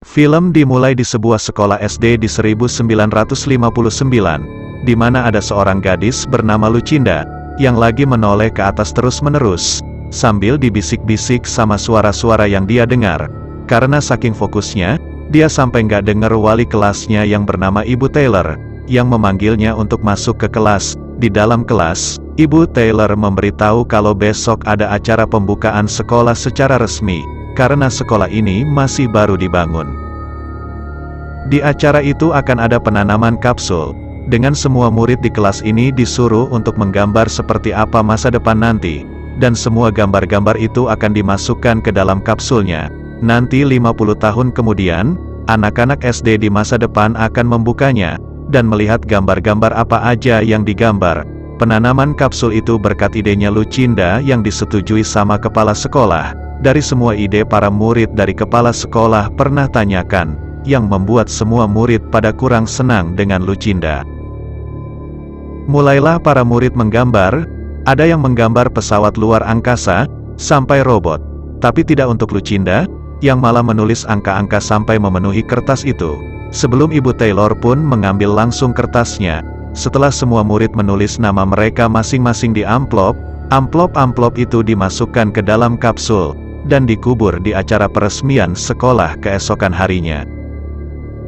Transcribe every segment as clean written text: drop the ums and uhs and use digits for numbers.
Film dimulai di sebuah sekolah SD di 1959, di mana ada seorang gadis bernama Lucinda, yang lagi menoleh ke atas terus-menerus, sambil dibisik-bisik sama suara-suara yang dia dengar. Karena saking fokusnya, dia sampai nggak dengar wali kelasnya yang bernama Ibu Taylor, yang memanggilnya untuk masuk ke kelas. Di dalam kelas, Ibu Taylor memberitahu kalau besok ada acara pembukaan sekolah secara resmi, karena sekolah ini masih baru dibangun. Di acara itu akan ada penanaman kapsul, dengan semua murid di kelas ini disuruh untuk menggambar seperti apa masa depan nanti, dan semua gambar-gambar itu akan dimasukkan ke dalam kapsulnya. Nanti 50 tahun kemudian, anak-anak SD di masa depan akan membukanya, dan melihat gambar-gambar apa aja yang digambar. Penanaman kapsul itu berkat idenya Lucinda yang disetujui sama kepala sekolah. Dari semua ide para murid dari kepala sekolah pernah tanyakan, yang membuat semua murid pada kurang senang dengan Lucinda. Mulailah para murid menggambar, ada yang menggambar pesawat luar angkasa, sampai robot. Tapi tidak untuk Lucinda, yang malah menulis angka-angka sampai memenuhi kertas itu. Sebelum Ibu Taylor pun mengambil langsung kertasnya, setelah semua murid menulis nama mereka masing-masing di amplop, amplop itu dimasukkan ke dalam kapsul, dan dikubur di acara peresmian sekolah keesokan harinya.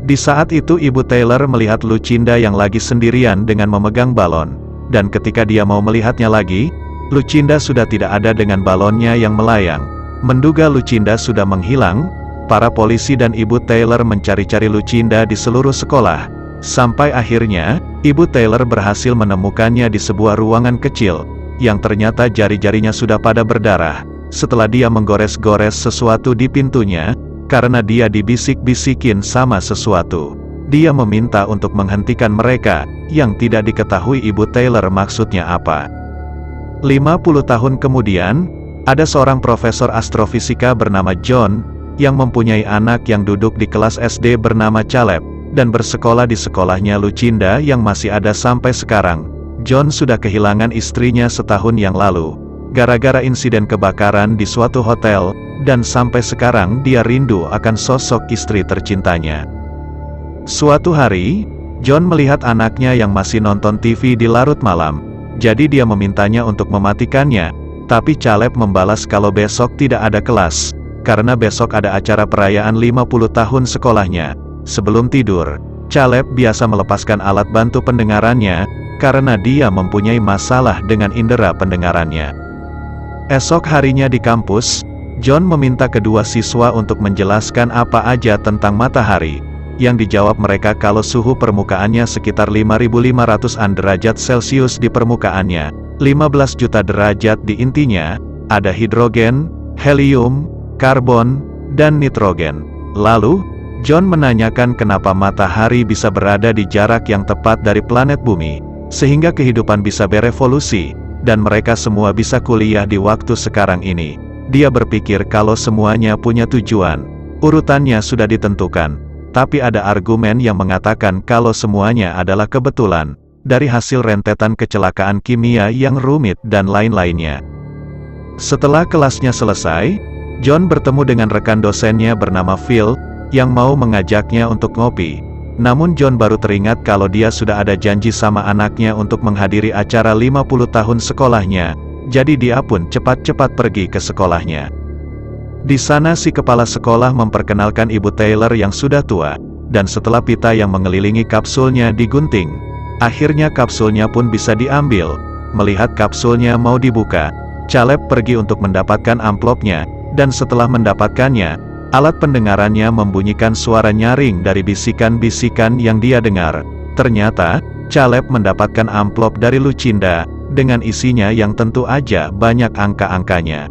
Di saat itu Ibu Taylor melihat Lucinda yang lagi sendirian dengan memegang balon, dan ketika dia mau melihatnya lagi, Lucinda sudah tidak ada dengan balonnya yang melayang. Menduga Lucinda sudah menghilang, para polisi dan Ibu Taylor mencari-cari Lucinda di seluruh sekolah, sampai akhirnya, Ibu Taylor berhasil menemukannya di sebuah ruangan kecil, yang ternyata jari-jarinya sudah pada berdarah, setelah dia menggores-gores sesuatu di pintunya, karena dia dibisik-bisikin sama sesuatu. Dia meminta untuk menghentikan mereka, yang tidak diketahui Ibu Taylor maksudnya apa. 50 tahun kemudian, ada seorang profesor astrofisika bernama John, yang mempunyai anak yang duduk di kelas SD bernama Caleb, dan bersekolah di sekolahnya Lucinda yang masih ada sampai sekarang. John sudah kehilangan istrinya setahun yang lalu, gara-gara insiden kebakaran di suatu hotel, dan sampai sekarang dia rindu akan sosok istri tercintanya. Suatu hari, John melihat anaknya yang masih nonton TV di larut malam, jadi dia memintanya untuk mematikannya, tapi Caleb membalas kalau besok tidak ada kelas, karena besok ada acara perayaan 50 tahun sekolahnya. Sebelum tidur, Caleb biasa melepaskan alat bantu pendengarannya, karena dia mempunyai masalah dengan indera pendengarannya. Esok harinya di kampus, John meminta kedua siswa untuk menjelaskan apa aja tentang matahari, yang dijawab mereka kalau suhu permukaannya sekitar 5.500-an derajat Celcius di permukaannya, 15 juta derajat di intinya, ada hidrogen, helium, karbon, dan nitrogen. Lalu, John menanyakan kenapa matahari bisa berada di jarak yang tepat dari planet bumi, sehingga kehidupan bisa berevolusi, dan mereka semua bisa kuliah di waktu sekarang ini. Dia berpikir kalau semuanya punya tujuan, urutannya sudah ditentukan, tapi ada argumen yang mengatakan kalau semuanya adalah kebetulan, dari hasil rentetan kecelakaan kimia yang rumit dan lain-lainnya. Setelah kelasnya selesai, John bertemu dengan rekan dosennya bernama Phil, yang mau mengajaknya untuk ngopi. Namun John baru teringat kalau dia sudah ada janji sama anaknya untuk menghadiri acara 50 tahun sekolahnya, jadi dia pun cepat-cepat pergi ke sekolahnya. Di sana si kepala sekolah memperkenalkan Ibu Taylor yang sudah tua, dan setelah pita yang mengelilingi kapsulnya digunting, akhirnya kapsulnya pun bisa diambil. Melihat kapsulnya mau dibuka, Caleb pergi untuk mendapatkan amplopnya, dan setelah mendapatkannya, alat pendengarannya membunyikan suara nyaring dari bisikan-bisikan yang dia dengar. Ternyata, Caleb mendapatkan amplop dari Lucinda, dengan isinya yang tentu aja banyak angka-angkanya.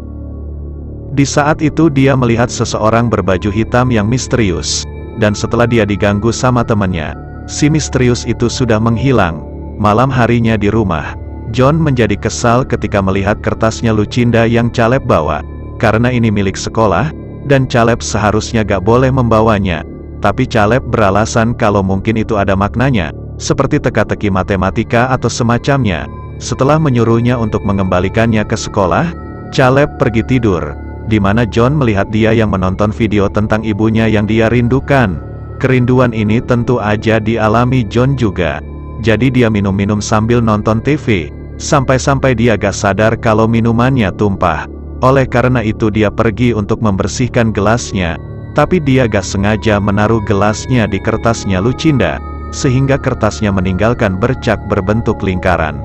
Di saat itu dia melihat seseorang berbaju hitam yang misterius, dan setelah dia diganggu sama temannya, si misterius itu sudah menghilang. Malam harinya di rumah, John menjadi kesal ketika melihat kertasnya Lucinda yang Caleb bawa, karena ini milik sekolah, dan Caleb seharusnya gak boleh membawanya, tapi Caleb beralasan kalau mungkin itu ada maknanya, seperti teka-teki matematika atau semacamnya. Setelah menyuruhnya untuk mengembalikannya ke sekolah, Caleb pergi tidur, di mana John melihat dia yang menonton video tentang ibunya yang dia rindukan. Kerinduan ini tentu aja dialami John juga. Jadi dia minum-minum sambil nonton TV, sampai-sampai dia gak sadar kalau minumannya tumpah. Oleh karena itu dia pergi untuk membersihkan gelasnya, tapi dia gak sengaja menaruh gelasnya di kertasnya Lucinda, sehingga kertasnya meninggalkan bercak berbentuk lingkaran.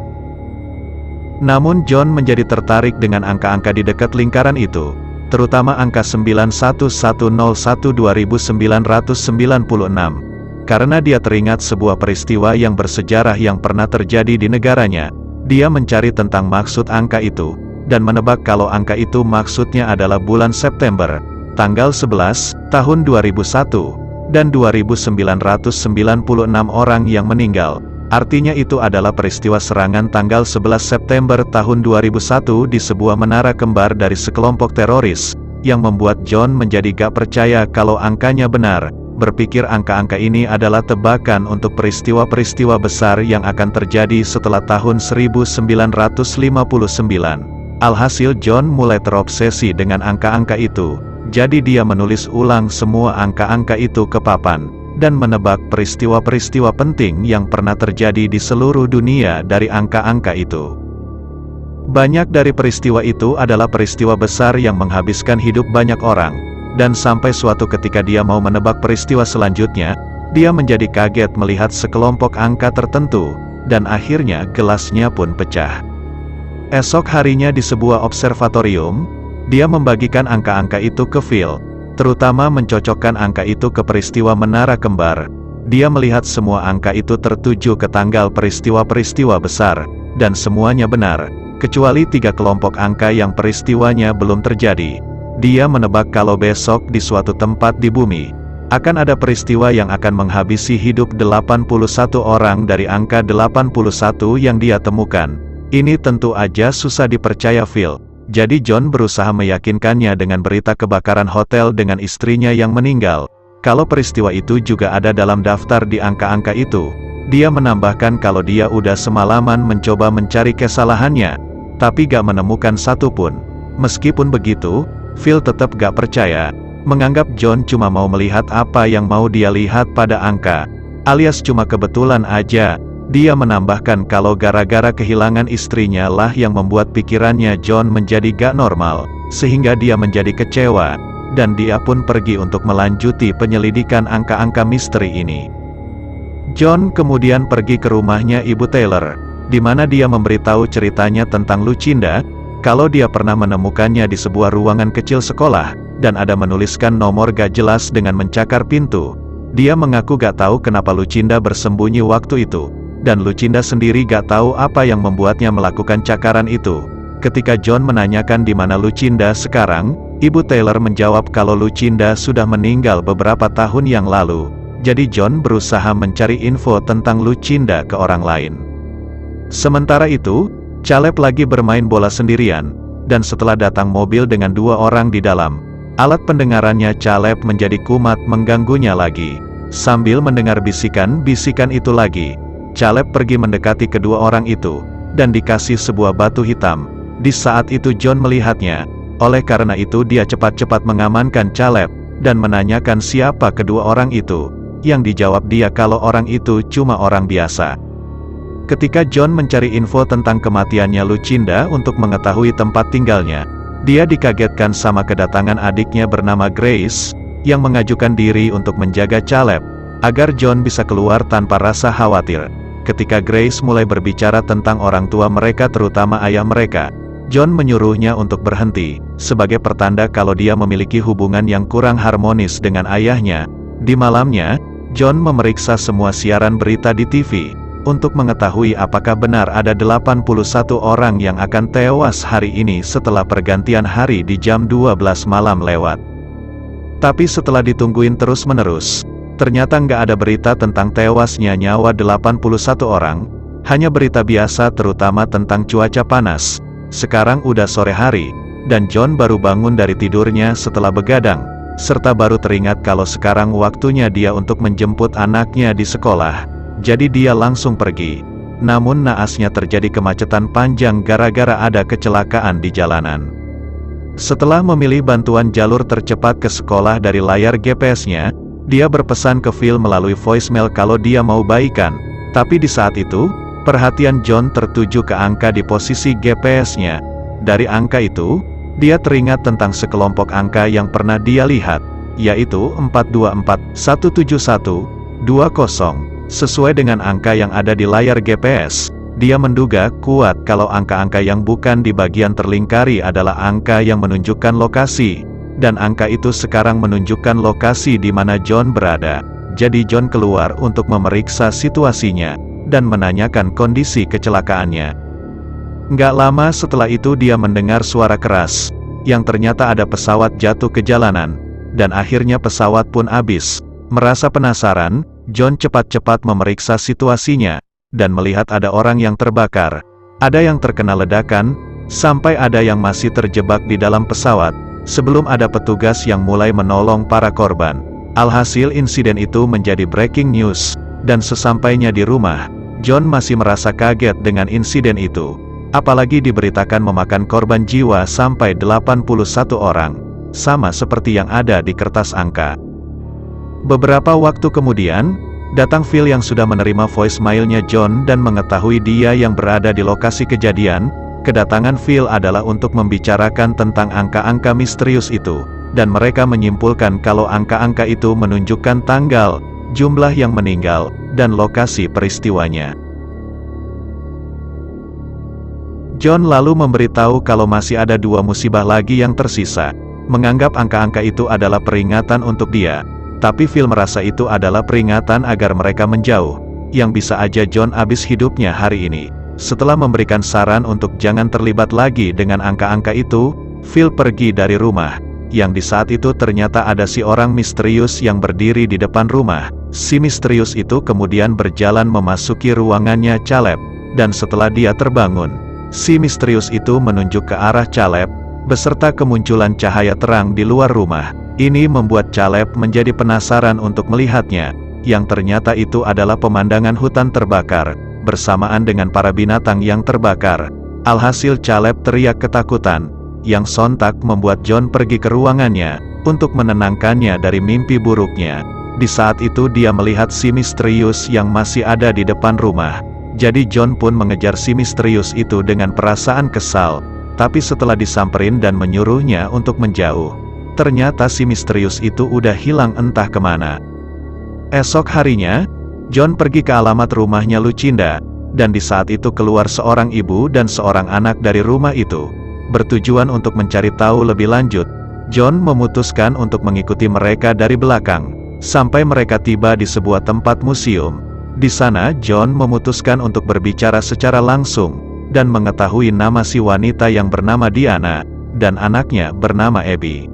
Namun John menjadi tertarik dengan angka-angka di dekat lingkaran itu, terutama angka 9101-2996, karena dia teringat sebuah peristiwa yang bersejarah yang pernah terjadi di negaranya. Dia mencari tentang maksud angka itu, dan menebak kalau angka itu maksudnya adalah bulan September, tanggal 11, tahun 2001, dan 2996 orang yang meninggal. Artinya itu adalah peristiwa serangan tanggal 11 September tahun 2001 di sebuah menara kembar dari sekelompok teroris, yang membuat John menjadi gak percaya kalau angkanya benar, berpikir angka-angka ini adalah tebakan untuk peristiwa-peristiwa besar yang akan terjadi setelah tahun 1959. Alhasil John mulai terobsesi dengan angka-angka itu, jadi dia menulis ulang semua angka-angka itu ke papan, dan menebak peristiwa-peristiwa penting yang pernah terjadi di seluruh dunia dari angka-angka itu. Banyak dari peristiwa itu adalah peristiwa besar yang menghabiskan hidup banyak orang, dan sampai suatu ketika dia mau menebak peristiwa selanjutnya, dia menjadi kaget melihat sekelompok angka tertentu, dan akhirnya gelasnya pun pecah. Esok harinya di sebuah observatorium, dia membagikan angka-angka itu ke Phil, terutama mencocokkan angka itu ke peristiwa menara kembar. Dia melihat semua angka itu tertuju ke tanggal peristiwa-peristiwa besar, dan semuanya benar, kecuali 3 kelompok angka yang peristiwanya belum terjadi. Dia menebak kalau besok di suatu tempat di bumi, akan ada peristiwa yang akan menghabisi hidup 81 orang dari angka 81 yang dia temukan. Ini tentu aja susah dipercaya Phil. Jadi John berusaha meyakinkannya dengan berita kebakaran hotel dengan istrinya yang meninggal, kalau peristiwa itu juga ada dalam daftar di angka-angka itu. Dia menambahkan kalau dia udah semalaman mencoba mencari kesalahannya, tapi gak menemukan satupun. Meskipun begitu, Phil tetap gak percaya, menganggap John cuma mau melihat apa yang mau dia lihat pada angka, alias cuma kebetulan aja. Dia menambahkan kalau gara-gara kehilangan istrinya lah yang membuat pikirannya John menjadi gak normal, sehingga dia menjadi kecewa, dan dia pun pergi untuk melanjuti penyelidikan angka-angka misteri ini. John kemudian pergi ke rumahnya Ibu Taylor, di mana dia memberitahu ceritanya tentang Lucinda, kalau dia pernah menemukannya di sebuah ruangan kecil sekolah, dan ada menuliskan nomor gak jelas dengan mencakar pintu. Dia mengaku gak tahu kenapa Lucinda bersembunyi waktu itu, dan Lucinda sendiri gak tahu apa yang membuatnya melakukan cakaran itu. Ketika John menanyakan di mana Lucinda sekarang, Ibu Taylor menjawab kalau Lucinda sudah meninggal beberapa tahun yang lalu. Jadi John berusaha mencari info tentang Lucinda ke orang lain. Sementara itu, Caleb lagi bermain bola sendirian, dan setelah datang mobil dengan 2 orang di dalam, alat pendengarannya Caleb menjadi kumat mengganggunya lagi. Sambil mendengar bisikan-bisikan itu lagi, Caleb pergi mendekati kedua orang itu, dan dikasih sebuah batu hitam. Di saat itu John melihatnya, oleh karena itu dia cepat-cepat mengamankan Caleb, dan menanyakan siapa kedua orang itu, yang dijawab dia kalau orang itu cuma orang biasa. Ketika John mencari info tentang kematiannya Lucinda untuk mengetahui tempat tinggalnya, dia dikagetkan sama kedatangan adiknya bernama Grace, yang mengajukan diri untuk menjaga Caleb, agar John bisa keluar tanpa rasa khawatir. Ketika Grace mulai berbicara tentang orang tua mereka terutama ayah mereka, John menyuruhnya untuk berhenti, sebagai pertanda kalau dia memiliki hubungan yang kurang harmonis dengan ayahnya. Di malamnya, John memeriksa semua siaran berita di TV, untuk mengetahui apakah benar ada 81 orang yang akan tewas hari ini setelah pergantian hari di jam 12 malam lewat. Tapi setelah ditungguin terus-menerus, ternyata nggak ada berita tentang tewasnya nyawa 81 orang, hanya berita biasa terutama tentang cuaca panas. Sekarang udah sore hari, dan John baru bangun dari tidurnya setelah begadang, serta baru teringat kalau sekarang waktunya dia untuk menjemput anaknya di sekolah. Jadi dia langsung pergi. Namun naasnya terjadi kemacetan panjang gara-gara ada kecelakaan di jalanan. Setelah memilih bantuan jalur tercepat ke sekolah dari layar GPS-nya, dia berpesan ke Phil melalui voicemail kalau dia mau baikan. Tapi di saat itu, perhatian John tertuju ke angka di posisi GPS-nya. Dari angka itu, dia teringat tentang sekelompok angka yang pernah dia lihat, yaitu 42417120. Sesuai dengan angka yang ada di layar GPS, dia menduga kuat kalau angka-angka yang bukan di bagian terlingkari adalah angka yang menunjukkan lokasi, dan angka itu sekarang menunjukkan lokasi di mana John berada. Jadi John keluar untuk memeriksa situasinya, dan menanyakan kondisi kecelakaannya. Nggak lama setelah itu dia mendengar suara keras, yang ternyata ada pesawat jatuh ke jalanan, dan akhirnya pesawat pun habis. Merasa penasaran, John cepat-cepat memeriksa situasinya, dan melihat ada orang yang terbakar, ada yang terkena ledakan, sampai ada yang masih terjebak di dalam pesawat, sebelum ada petugas yang mulai menolong para korban. Alhasil insiden itu menjadi breaking news, dan sesampainya di rumah, John masih merasa kaget dengan insiden itu. Apalagi diberitakan memakan korban jiwa sampai 81 orang, sama seperti yang ada di kertas angka. Beberapa waktu kemudian, datang Phil yang sudah menerima voicemailnya John dan mengetahui dia yang berada di lokasi kejadian. Kedatangan Phil adalah untuk membicarakan tentang angka-angka misterius itu, dan mereka menyimpulkan kalau angka-angka itu menunjukkan tanggal, jumlah yang meninggal, dan lokasi peristiwanya. John lalu memberitahu kalau masih ada 2 musibah lagi yang tersisa, menganggap angka-angka itu adalah peringatan untuk dia. Tapi Phil merasa itu adalah peringatan agar mereka menjauh, yang bisa aja John habis hidupnya hari ini. Setelah memberikan saran untuk jangan terlibat lagi dengan angka-angka itu, Phil pergi dari rumah, yang di saat itu ternyata ada si orang misterius yang berdiri di depan rumah. Si misterius itu kemudian berjalan memasuki ruangannya Caleb, dan setelah dia terbangun, si misterius itu menunjuk ke arah Caleb, beserta kemunculan cahaya terang di luar rumah. Ini membuat Caleb menjadi penasaran untuk melihatnya, yang ternyata itu adalah pemandangan hutan terbakar, bersamaan dengan para binatang yang terbakar. Alhasil Caleb teriak ketakutan, yang sontak membuat John pergi ke ruangannya, untuk menenangkannya dari mimpi buruknya. Di saat itu dia melihat si misterius yang masih ada di depan rumah. Jadi John pun mengejar si misterius itu dengan perasaan kesal, tapi setelah disamperin dan menyuruhnya untuk menjauh, ternyata si misterius itu udah hilang entah kemana. Esok harinya, John pergi ke alamat rumahnya Lucinda, dan di saat itu keluar seorang ibu dan seorang anak dari rumah itu. Bertujuan untuk mencari tahu lebih lanjut, John memutuskan untuk mengikuti mereka dari belakang, sampai mereka tiba di sebuah tempat museum. Di sana John memutuskan untuk berbicara secara langsung, dan mengetahui nama si wanita yang bernama Diana, dan anaknya bernama Abby.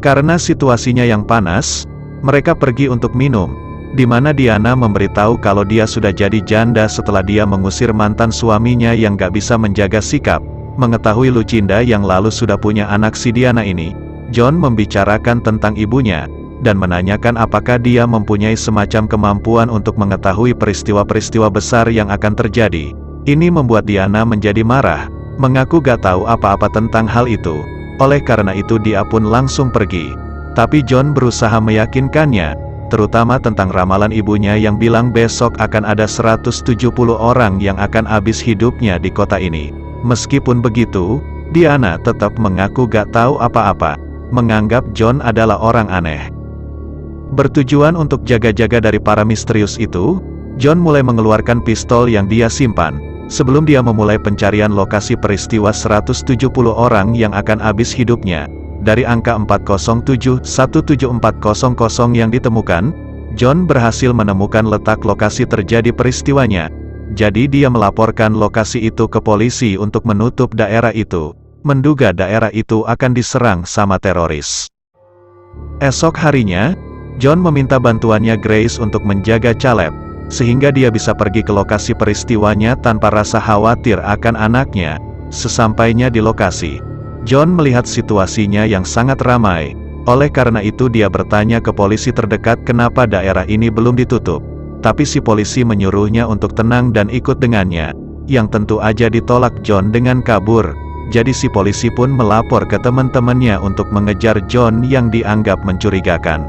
Karena situasinya yang panas, mereka pergi untuk minum, di mana Diana memberitahu kalau dia sudah jadi janda setelah dia mengusir mantan suaminya yang gak bisa menjaga sikap. Mengetahui Lucinda yang lalu sudah punya anak si Diana ini, John membicarakan tentang ibunya, dan menanyakan apakah dia mempunyai semacam kemampuan untuk mengetahui peristiwa-peristiwa besar yang akan terjadi. Ini membuat Diana menjadi marah, mengaku gak tahu apa-apa tentang hal itu. Oleh karena itu dia pun langsung pergi. Tapi John berusaha meyakinkannya, terutama tentang ramalan ibunya yang bilang besok akan ada 170 orang yang akan habis hidupnya di kota ini. Meskipun begitu, Diana tetap mengaku gak tahu apa-apa, menganggap John adalah orang aneh. Bertujuan untuk jaga-jaga dari para misterius itu, John mulai mengeluarkan pistol yang dia simpan, sebelum dia memulai pencarian lokasi peristiwa 170 orang yang akan habis hidupnya. Dari angka 407-17400 yang ditemukan, John berhasil menemukan letak lokasi terjadi peristiwanya. Jadi dia melaporkan lokasi itu ke polisi untuk menutup daerah itu, menduga daerah itu akan diserang sama teroris. Esok harinya, John meminta bantuannya Grace untuk menjaga Caleb, sehingga dia bisa pergi ke lokasi peristiwanya tanpa rasa khawatir akan anaknya. Sesampainya di lokasi, John melihat situasinya yang sangat ramai. Oleh karena itu dia bertanya ke polisi terdekat kenapa daerah ini belum ditutup. Tapi si polisi menyuruhnya untuk tenang dan ikut dengannya, yang tentu aja ditolak John dengan kabur. Jadi si polisi pun melapor ke teman-temannya untuk mengejar John yang dianggap mencurigakan.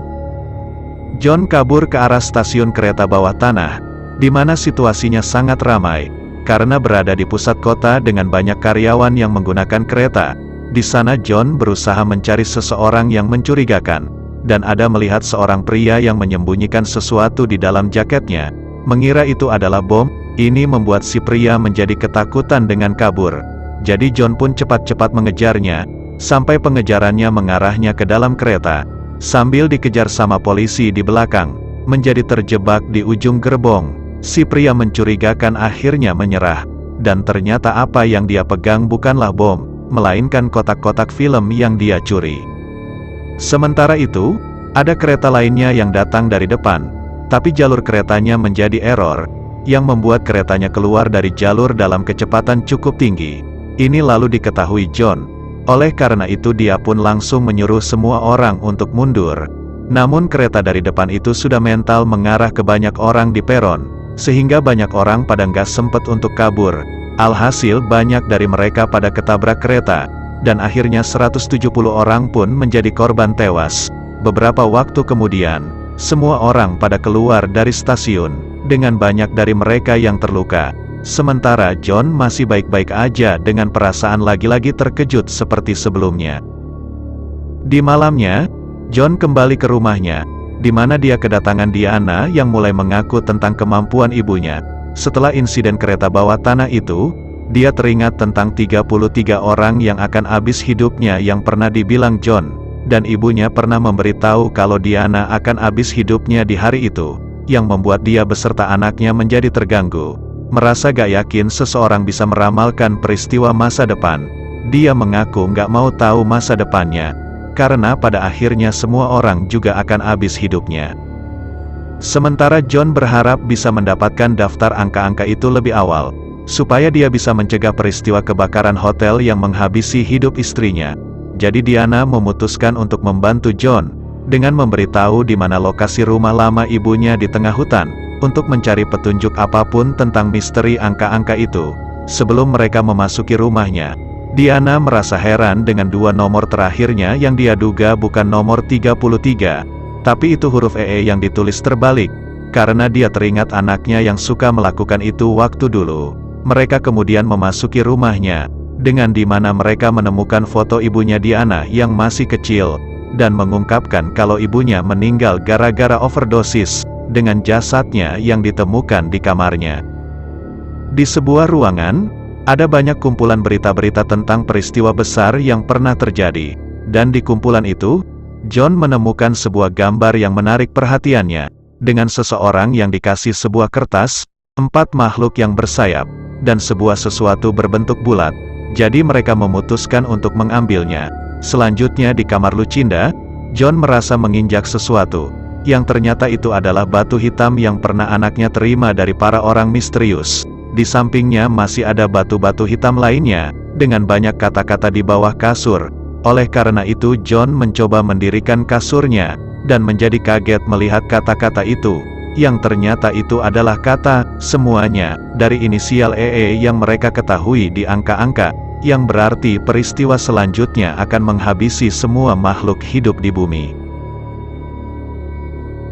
John kabur ke arah stasiun kereta bawah tanah, di mana situasinya sangat ramai, karena berada di pusat kota dengan banyak karyawan yang menggunakan kereta. Di sana John berusaha mencari seseorang yang mencurigakan, dan ada melihat seorang pria yang menyembunyikan sesuatu di dalam jaketnya, mengira itu adalah bom. Ini membuat si pria menjadi ketakutan dengan kabur. Jadi John pun cepat-cepat mengejarnya, sampai pengejarannya mengarahnya ke dalam kereta, sambil dikejar sama polisi di belakang, menjadi terjebak di ujung gerbong. Si pria mencurigakan akhirnya menyerah, dan ternyata apa yang dia pegang bukanlah bom, melainkan kotak-kotak film yang dia curi. Sementara itu, ada kereta lainnya yang datang dari depan, tapi jalur keretanya menjadi error, yang membuat keretanya keluar dari jalur dalam kecepatan cukup tinggi. Ini lalu diketahui John. Oleh karena itu dia pun langsung menyuruh semua orang untuk mundur. Namun kereta dari depan itu sudah mental mengarah ke banyak orang di peron, sehingga banyak orang pada nggak sempet untuk kabur. Alhasil banyak dari mereka pada ketabrak kereta, dan akhirnya 170 orang pun menjadi korban tewas. Beberapa waktu kemudian, semua orang pada keluar dari stasiun, dengan banyak dari mereka yang terluka. Sementara John masih baik-baik aja dengan perasaan lagi-lagi terkejut seperti sebelumnya. Di malamnya, John kembali ke rumahnya, di mana dia kedatangan Diana yang mulai mengaku tentang kemampuan ibunya. Setelah insiden kereta bawah tanah itu, dia teringat tentang 33 orang yang akan habis hidupnya yang pernah dibilang John, dan ibunya pernah memberitahu kalau Diana akan habis hidupnya di hari itu, yang membuat dia beserta anaknya menjadi terganggu. Merasa gak yakin seseorang bisa meramalkan peristiwa masa depan, dia mengaku gak mau tahu masa depannya, karena pada akhirnya semua orang juga akan habis hidupnya. Sementara John berharap bisa mendapatkan daftar angka-angka itu lebih awal, supaya dia bisa mencegah peristiwa kebakaran hotel yang menghabisi hidup istrinya. Jadi Diana memutuskan untuk membantu John, dengan memberitahu di mana lokasi rumah lama ibunya di tengah hutan, untuk mencari petunjuk apapun tentang misteri angka-angka itu. Sebelum mereka memasuki rumahnya, Diana merasa heran dengan dua nomor terakhirnya yang dia duga bukan nomor 33, tapi itu huruf EE yang ditulis terbalik, karena dia teringat anaknya yang suka melakukan itu waktu dulu. Mereka kemudian memasuki rumahnya, dengan di mana mereka menemukan foto ibunya Diana yang masih kecil, dan mengungkapkan kalau ibunya meninggal gara-gara overdosis, dengan jasadnya yang ditemukan di kamarnya. Di sebuah ruangan, ada banyak kumpulan berita-berita tentang peristiwa besar yang pernah terjadi, dan di kumpulan itu, John menemukan sebuah gambar yang menarik perhatiannya, dengan seseorang yang dikasih sebuah kertas, 4 makhluk yang bersayap, dan sebuah sesuatu berbentuk bulat. Jadi mereka memutuskan untuk mengambilnya. Selanjutnya di kamar Lucinda, John merasa menginjak sesuatu, yang ternyata itu adalah batu hitam yang pernah anaknya terima dari para orang misterius. Di sampingnya masih ada batu-batu hitam lainnya, dengan banyak kata-kata di bawah kasur. Oleh karena itu John mencoba mendirikan kasurnya, dan menjadi kaget melihat kata-kata itu, yang ternyata itu adalah kata, semuanya, dari inisial EE yang mereka ketahui di angka-angka, yang berarti peristiwa selanjutnya akan menghabisi semua makhluk hidup di bumi.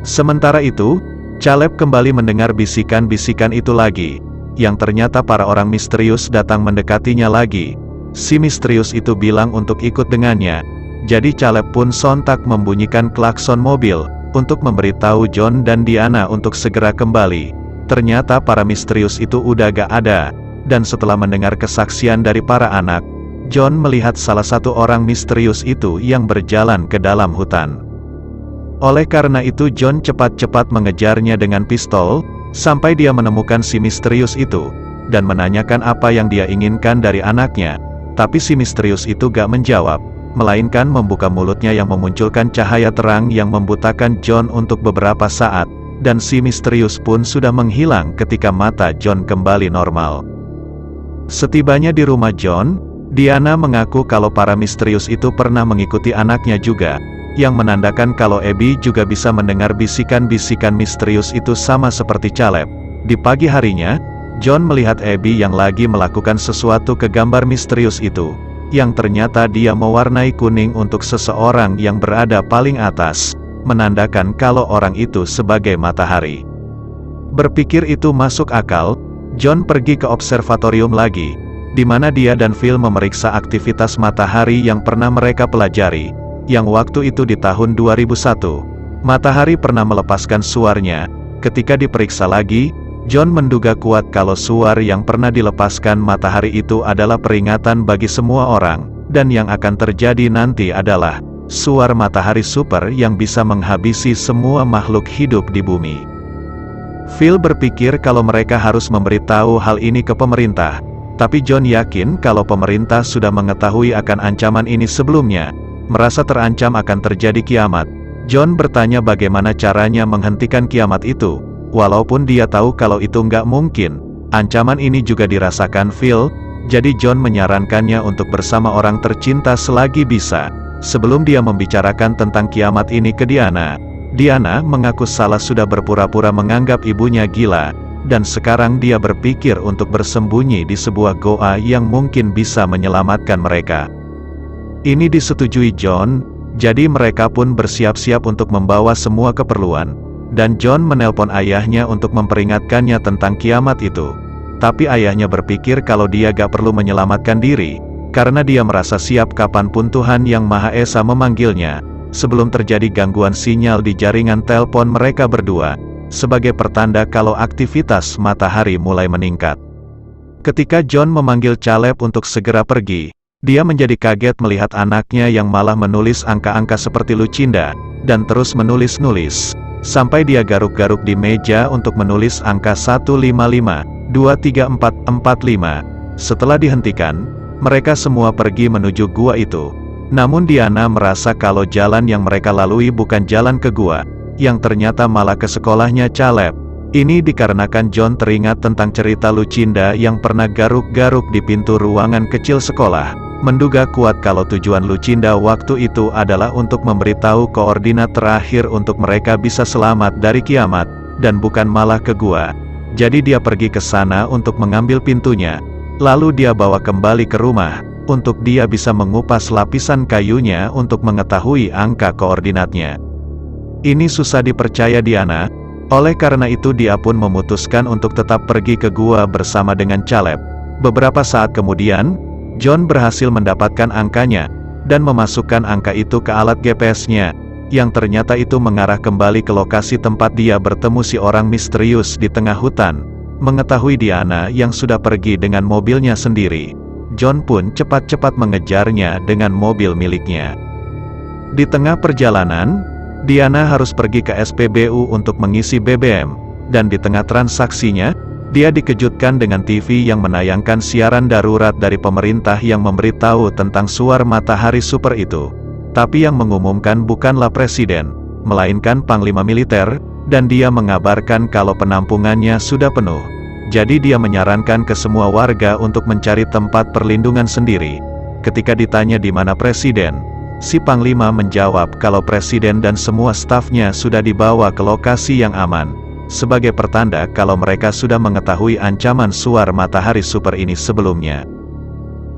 Sementara itu, Caleb kembali mendengar bisikan-bisikan itu lagi, yang ternyata para orang misterius datang mendekatinya lagi. Si misterius itu bilang untuk ikut dengannya, jadi Caleb pun sontak membunyikan klakson mobil, untuk memberitahu John dan Diana untuk segera kembali. Ternyata para misterius itu udah gak ada, dan setelah mendengar kesaksian dari para anak, John melihat salah satu orang misterius itu yang berjalan ke dalam hutan. Oleh karena itu John cepat-cepat mengejarnya dengan pistol, sampai dia menemukan si misterius itu, dan menanyakan apa yang dia inginkan dari anaknya. Tapi si misterius itu gak menjawab, melainkan membuka mulutnya yang memunculkan cahaya terang yang membutakan John untuk beberapa saat, dan si misterius pun sudah menghilang ketika mata John kembali normal. Setibanya di rumah John, Diana mengaku kalau para misterius itu pernah mengikuti anaknya juga, yang menandakan kalau Abby juga bisa mendengar bisikan-bisikan misterius itu sama seperti Caleb. Di pagi harinya, John melihat Abby yang lagi melakukan sesuatu ke gambar misterius itu, yang ternyata dia mewarnai kuning untuk seseorang yang berada paling atas, menandakan kalau orang itu sebagai matahari. Berpikir itu masuk akal, John pergi ke observatorium lagi, di mana dia dan Phil memeriksa aktivitas matahari yang pernah mereka pelajari, yang waktu itu di tahun 2001. Matahari pernah melepaskan suarnya. Ketika diperiksa lagi, John menduga kuat kalau suar yang pernah dilepaskan matahari itu adalah peringatan bagi semua orang, dan yang akan terjadi nanti adalah suar matahari super yang bisa menghabisi semua makhluk hidup di bumi. Phil berpikir kalau mereka harus memberitahu hal ini ke pemerintah, tapi John yakin kalau pemerintah sudah mengetahui akan ancaman ini sebelumnya, merasa terancam akan terjadi kiamat. John bertanya bagaimana caranya menghentikan kiamat itu. Walaupun dia tahu kalau itu nggak mungkin, ancaman ini juga dirasakan Phil, jadi John menyarankannya untuk bersama orang tercinta selagi bisa. Sebelum dia membicarakan tentang kiamat ini ke Diana, Diana mengaku salah sudah berpura-pura menganggap ibunya gila, dan sekarang dia berpikir untuk bersembunyi di sebuah goa yang mungkin bisa menyelamatkan mereka. Ini disetujui John, jadi mereka pun bersiap-siap untuk membawa semua keperluan. Dan John menelpon ayahnya untuk memperingatkannya tentang kiamat itu. Tapi ayahnya berpikir kalau dia gak perlu menyelamatkan diri, karena dia merasa siap kapanpun Tuhan Yang Maha Esa memanggilnya, sebelum terjadi gangguan sinyal di jaringan telepon mereka berdua, sebagai pertanda kalau aktivitas matahari mulai meningkat. Ketika John memanggil Caleb untuk segera pergi, dia menjadi kaget melihat anaknya yang malah menulis angka-angka seperti Lucinda, dan terus menulis-nulis. Sampai dia garuk-garuk di meja untuk menulis angka 155, 23445. Setelah dihentikan, mereka semua pergi menuju gua itu. Namun Diana merasa kalau jalan yang mereka lalui bukan jalan ke gua, yang ternyata malah ke sekolahnya Caleb. Ini dikarenakan John teringat tentang cerita Lucinda yang pernah garuk-garuk di pintu ruangan kecil sekolah, menduga kuat kalau tujuan Lucinda waktu itu adalah untuk memberitahu koordinat terakhir untuk mereka bisa selamat dari kiamat, dan bukan malah ke gua. Jadi dia pergi ke sana untuk mengambil pintunya, lalu dia bawa kembali ke rumah, untuk dia bisa mengupas lapisan kayunya untuk mengetahui angka koordinatnya. Ini susah dipercaya Diana, oleh karena itu dia pun memutuskan untuk tetap pergi ke gua bersama dengan Caleb. Beberapa saat kemudian, John berhasil mendapatkan angkanya, dan memasukkan angka itu ke alat GPS-nya, yang ternyata itu mengarah kembali ke lokasi tempat dia bertemu si orang misterius di tengah hutan. Mengetahui Diana yang sudah pergi dengan mobilnya sendiri, John pun cepat-cepat mengejarnya dengan mobil miliknya. Di tengah perjalanan, Diana harus pergi ke SPBU untuk mengisi BBM, dan di tengah transaksinya, dia dikejutkan dengan TV yang menayangkan siaran darurat dari pemerintah yang memberitahu tentang suar matahari super itu. Tapi yang mengumumkan bukanlah presiden, melainkan panglima militer, dan dia mengabarkan kalau penampungannya sudah penuh. Jadi dia menyarankan ke semua warga untuk mencari tempat perlindungan sendiri. Ketika ditanya di mana presiden, si panglima menjawab kalau presiden dan semua stafnya sudah dibawa ke lokasi yang aman, sebagai pertanda kalau mereka sudah mengetahui ancaman suar matahari super ini sebelumnya.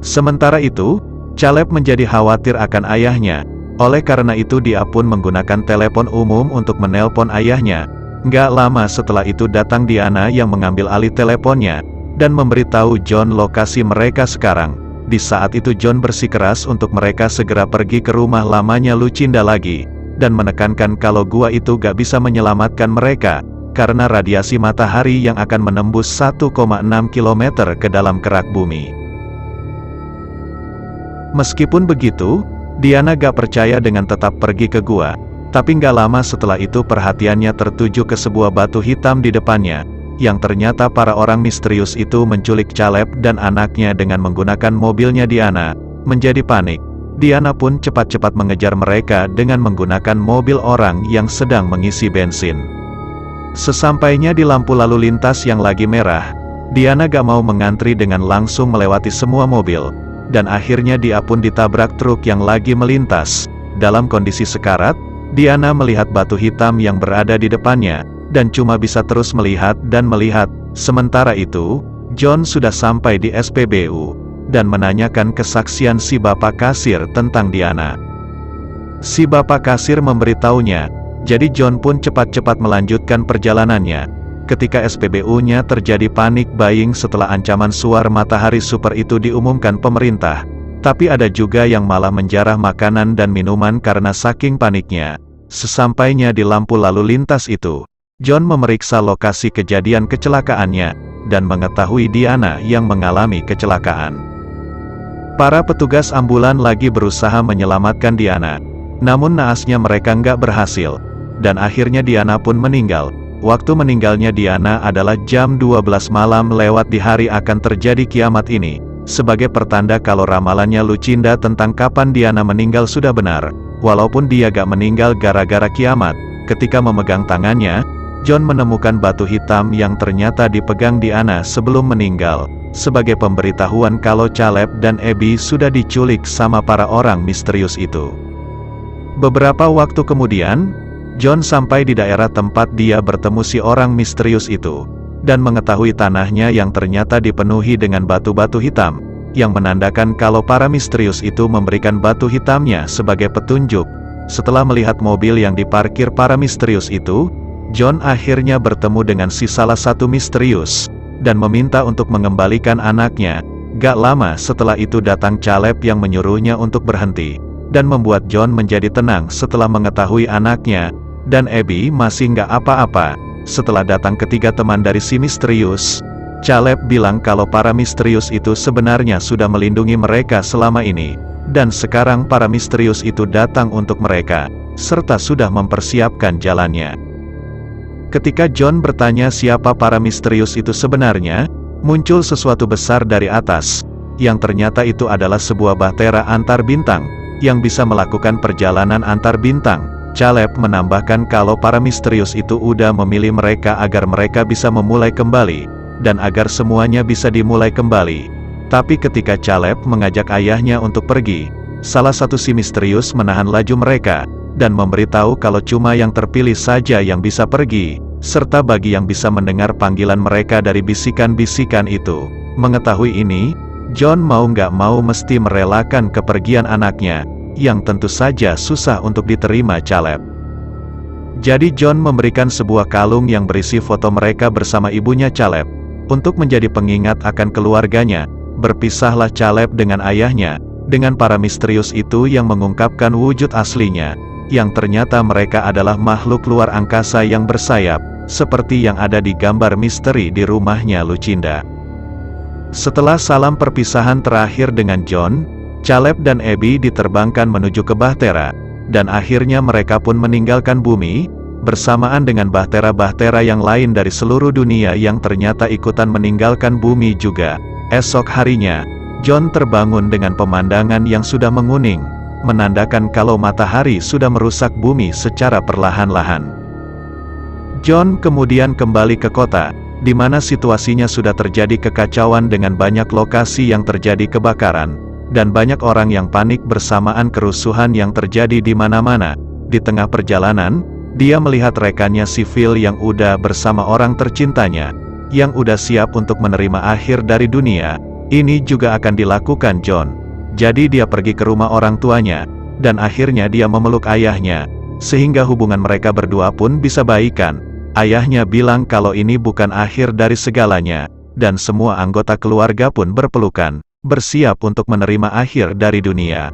Sementara itu, Caleb menjadi khawatir akan ayahnya, oleh karena itu dia pun menggunakan telepon umum untuk menelpon ayahnya. Nggak lama setelah itu datang Diana yang mengambil alih teleponnya, dan memberitahu John lokasi mereka sekarang. Di saat itu John bersikeras untuk mereka segera pergi ke rumah lamanya Lucinda lagi, dan menekankan kalau gua itu gak bisa menyelamatkan mereka, karena radiasi matahari yang akan menembus 1,6 km ke dalam kerak bumi. Meskipun begitu, Diana gak percaya dengan tetap pergi ke gua, tapi gak lama setelah itu perhatiannya tertuju ke sebuah batu hitam di depannya, yang ternyata para orang misterius itu menculik Caleb dan anaknya dengan menggunakan mobilnya Diana. Menjadi panik, Diana pun cepat-cepat mengejar mereka dengan menggunakan mobil orang yang sedang mengisi bensin. Sesampainya di lampu lalu lintas yang lagi merah, Diana gak mau mengantri dengan langsung melewati semua mobil, dan akhirnya dia pun ditabrak truk yang lagi melintas. Dalam kondisi sekarat, Diana melihat batu hitam yang berada di depannya, dan cuma bisa terus melihat dan melihat. Sementara itu, John sudah sampai di SPBU, dan menanyakan kesaksian si bapak kasir tentang Diana. Si bapak kasir memberitahunya, jadi John pun cepat-cepat melanjutkan perjalanannya. Ketika SPBU-nya terjadi panik buying setelah ancaman suar matahari super itu diumumkan pemerintah. Tapi ada juga yang malah menjarah makanan dan minuman karena saking paniknya. Sesampainya di lampu lalu lintas itu, John memeriksa lokasi kejadian kecelakaannya, dan mengetahui Diana yang mengalami kecelakaan. Para petugas ambulan lagi berusaha menyelamatkan Diana. Namun naasnya mereka nggak berhasil. Dan akhirnya Diana pun meninggal. Waktu meninggalnya Diana adalah jam 12 malam lewat di hari akan terjadi kiamat ini. Sebagai pertanda kalau ramalannya Lucinda tentang kapan Diana meninggal sudah benar. Walaupun dia gak meninggal gara-gara kiamat, ketika memegang tangannya, John menemukan batu hitam yang ternyata dipegang Diana sebelum meninggal. Sebagai pemberitahuan kalau Caleb dan Abby sudah diculik sama para orang misterius itu. Beberapa waktu kemudian, John sampai di daerah tempat dia bertemu si orang misterius itu, dan mengetahui tanahnya yang ternyata dipenuhi dengan batu-batu hitam, yang menandakan kalau para misterius itu memberikan batu hitamnya sebagai petunjuk. Setelah melihat mobil yang diparkir para misterius itu, John akhirnya bertemu dengan si salah satu misterius, dan meminta untuk mengembalikan anaknya. Gak lama setelah itu datang Caleb yang menyuruhnya untuk berhenti, dan membuat John menjadi tenang setelah mengetahui anaknya, dan Abby masih gak apa-apa. Setelah datang ketiga teman dari si misterius, Caleb bilang kalau para misterius itu sebenarnya sudah melindungi mereka selama ini, dan sekarang para misterius itu datang untuk mereka, serta sudah mempersiapkan jalannya. Ketika John bertanya siapa para misterius itu sebenarnya, muncul sesuatu besar dari atas, yang ternyata itu adalah sebuah bahtera antar bintang, yang bisa melakukan perjalanan antar bintang. Caleb menambahkan kalau para misterius itu udah memilih mereka agar mereka bisa memulai kembali, dan agar semuanya bisa dimulai kembali. Tapi ketika Caleb mengajak ayahnya untuk pergi, salah satu si misterius menahan laju mereka, dan memberitahu kalau cuma yang terpilih saja yang bisa pergi, serta bagi yang bisa mendengar panggilan mereka dari bisikan-bisikan itu. Mengetahui ini, John mau nggak mau mesti merelakan kepergian anaknya, yang tentu saja susah untuk diterima Caleb. Jadi John memberikan sebuah kalung yang berisi foto mereka bersama ibunya Caleb, untuk menjadi pengingat akan keluarganya. Berpisahlah Caleb dengan ayahnya, dengan para misterius itu yang mengungkapkan wujud aslinya, yang ternyata mereka adalah makhluk luar angkasa yang bersayap, seperti yang ada di gambar misteri di rumahnya Lucinda. Setelah salam perpisahan terakhir dengan John, Caleb dan Abby diterbangkan menuju ke bahtera, dan akhirnya mereka pun meninggalkan bumi, bersamaan dengan bahtera-bahtera yang lain dari seluruh dunia yang ternyata ikutan meninggalkan bumi juga. Esok harinya, John terbangun dengan pemandangan yang sudah menguning, menandakan kalau matahari sudah merusak bumi secara perlahan-lahan. John kemudian kembali ke kota, di mana situasinya sudah terjadi kekacauan dengan banyak lokasi yang terjadi kebakaran, dan banyak orang yang panik bersamaan kerusuhan yang terjadi di mana-mana. Di tengah perjalanan, dia melihat rekannya sivil yang udah bersama orang tercintanya, yang udah siap untuk menerima akhir dari dunia. Ini juga akan dilakukan John. Jadi dia pergi ke rumah orang tuanya, dan akhirnya dia memeluk ayahnya, sehingga hubungan mereka berdua pun bisa baikan. Ayahnya bilang kalau ini bukan akhir dari segalanya, dan semua anggota keluarga pun berpelukan, bersiap untuk menerima akhir dari dunia.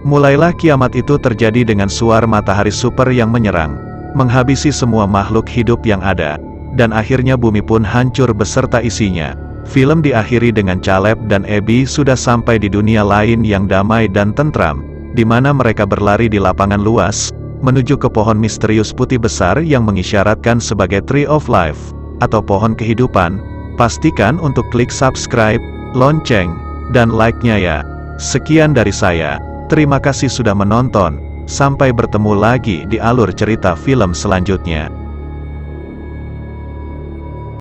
Mulailah kiamat itu terjadi dengan suar matahari super yang menyerang, menghabisi semua makhluk hidup yang ada, dan akhirnya bumi pun hancur beserta isinya. Film diakhiri dengan Caleb dan Abby sudah sampai di dunia lain yang damai dan tentram, di mana mereka berlari di lapangan luas, menuju ke pohon misterius putih besar yang mengisyaratkan sebagai Tree of Life, atau pohon kehidupan. Pastikan untuk klik subscribe, lonceng, dan like-nya ya. Sekian dari saya. Terima kasih sudah menonton. Sampai bertemu lagi di alur cerita film selanjutnya.